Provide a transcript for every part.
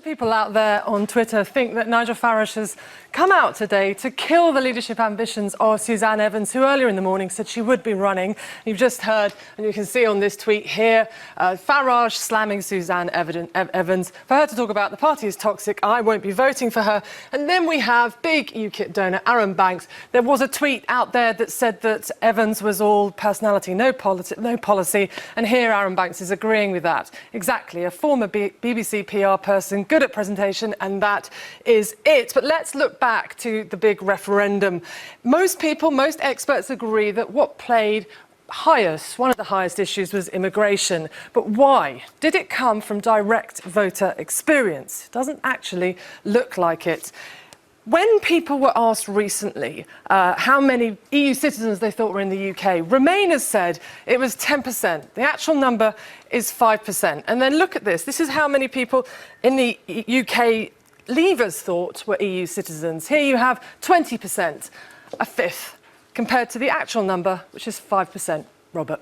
The people out there on Twitter think that Nigel Farage has come out today to kill the leadership ambitions of Suzanne Evans, who earlier in the morning said she would be running. You've just heard, and you can see on this tweet here, Farage slamming Suzanne Evans for her to talk about the party is toxic, I won't be voting for her. And then we have big UKIP donor Aaron Banks. There was a tweet out there that said that Evans was all personality, no policy. And here Aaron Banks is agreeing with that. Exactly, a former BBC PR person, good at presentation, and that is it. But let's look back to the big referendum. Most people, most experts agree that what played highest, one of the highest issues was immigration. But why? Did it come from direct voter experience? It doesn't actually look like it. When people were asked recently how many EU citizens they thought were in the UK, Remainers said it was 10%. The actual number is 5%. And then look at this. This is how many people in the UK Leavers thought were EU citizens. Here you have 20%, a fifth, compared to the actual number, which is 5%. Robert.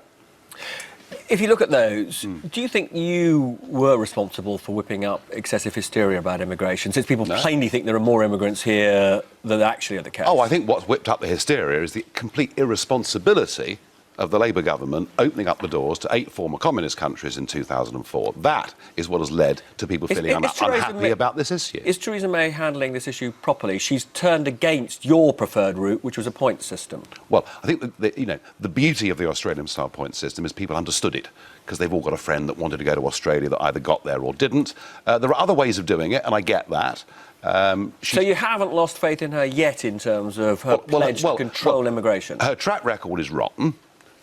If you look at those, do you think you were responsible for whipping up excessive hysteria about immigration, since people plainly think there are more immigrants here than actually are the case? Oh, I think what's whipped up the hysteria is the complete irresponsibility of the Labour government opening up the doors to 8 former communist countries in 2004. That is what has led to people feeling unhappy about this issue. Is Theresa May handling this issue properly? She's turned against your preferred route, which was a point system. Well, I think that, the beauty of the Australian-style point system is people understood it, because they've all got a friend that wanted to go to Australia that either got there or didn't. There are other ways of doing it, and I get that. So you haven't lost faith in her yet in terms of her pledge to control immigration? Her track record is rotten.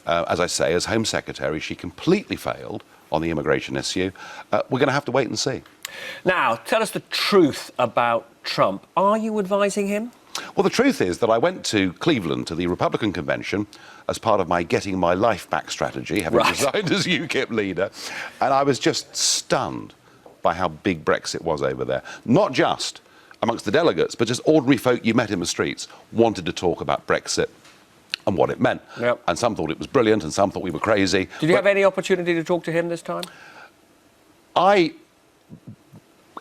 As I say, as Home Secretary, she completely failed on the immigration issue. We're going to have to wait and see. Now, tell us the truth about Trump. Are you advising him? Well, the truth is that I went to Cleveland to the Republican convention as part of my getting my life back strategy, having resigned as UKIP leader, and I was just stunned by how big Brexit was over there. Not just amongst the delegates, but just ordinary folk you met in the streets wanted to talk about Brexit and what it meant. Yep. And some thought it was brilliant, and some thought we were crazy. Did you have any opportunity to talk to him this time? I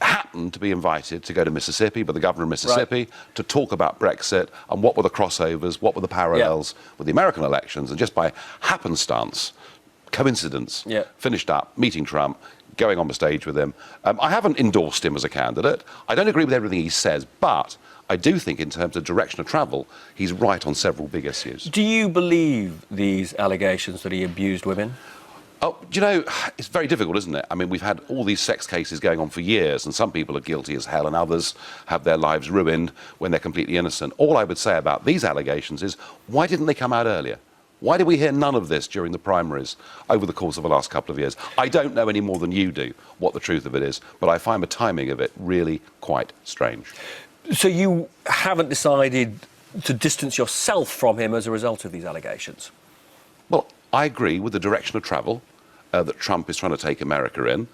happened to be invited to go to Mississippi by the governor of Mississippi to talk about Brexit and what were the crossovers, what were the parallels with the American elections, and just by happenstance, coincidence, finished up meeting Trump, going on the stage with him. I haven't endorsed him as a candidate. I don't agree with everything he says, but I do think in terms of direction of travel, he's right on several big issues. Do you believe these allegations that he abused women? Oh, it's very difficult, isn't it? I mean, we've had all these sex cases going on for years, and some people are guilty as hell, and others have their lives ruined when they're completely innocent. All I would say about these allegations is, why didn't they come out earlier? Why did we hear none of this during the primaries over the course of the last couple of years? I don't know any more than you do what the truth of it is, but I find the timing of it really quite strange. So you haven't decided to distance yourself from him as a result of these allegations? Well, I agree with the direction of travel that Trump is trying to take America in.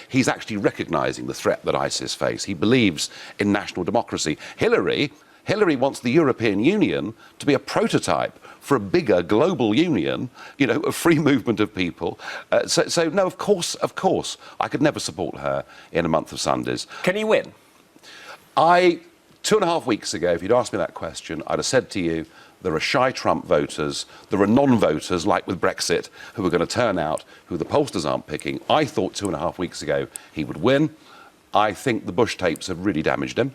He's actually recognising the threat that ISIS face. He believes in national democracy. Hillary wants the European Union to be a prototype for a bigger global union, a free movement of people. So no, of course, I could never support her in a month of Sundays. Can he win? 2.5 weeks ago, if you'd asked me that question, I'd have said to you, there are shy Trump voters, there are non-voters, like with Brexit, who are going to turn out, who the pollsters aren't picking. I thought 2.5 weeks ago he would win. I think the Bush tapes have really damaged him.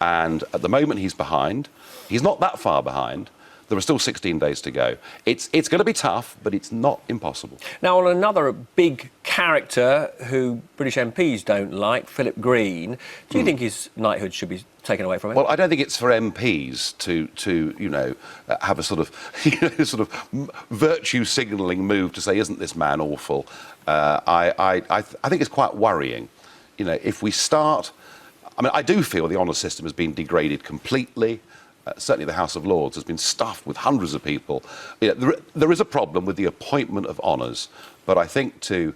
And at the moment he's behind. He's not that far behind. There are still 16 days to go. It's going to be tough, but it's not impossible. Now, on another big character who British MPs don't like, Philip Green, do you think his knighthood should be taken away from him? Well, I don't think it's for MPs to have a sort of virtue signalling move to say, isn't this man awful? I think it's quite worrying. If we start... I mean, I do feel the honour system has been degraded completely. Certainly the House of Lords has been stuffed with hundreds of people. There is a problem with the appointment of honours, but I think to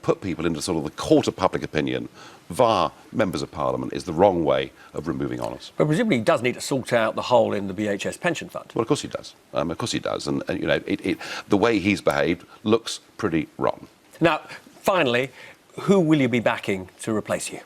put people into sort of the court of public opinion via members of Parliament is the wrong way of removing honours. But presumably he does need to sort out the hole in the BHS pension fund. Well, of course he does. Of course he does. And the way he's behaved looks pretty rotten. Now, finally, who will you be backing to replace you?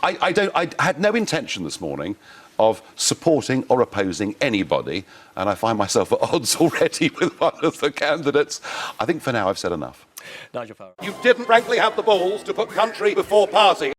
I had no intention this morning of supporting or opposing anybody, and I find myself at odds already with one of the candidates. I think for now I've said enough. Nigel Farage. You didn't frankly have the balls to put country before party.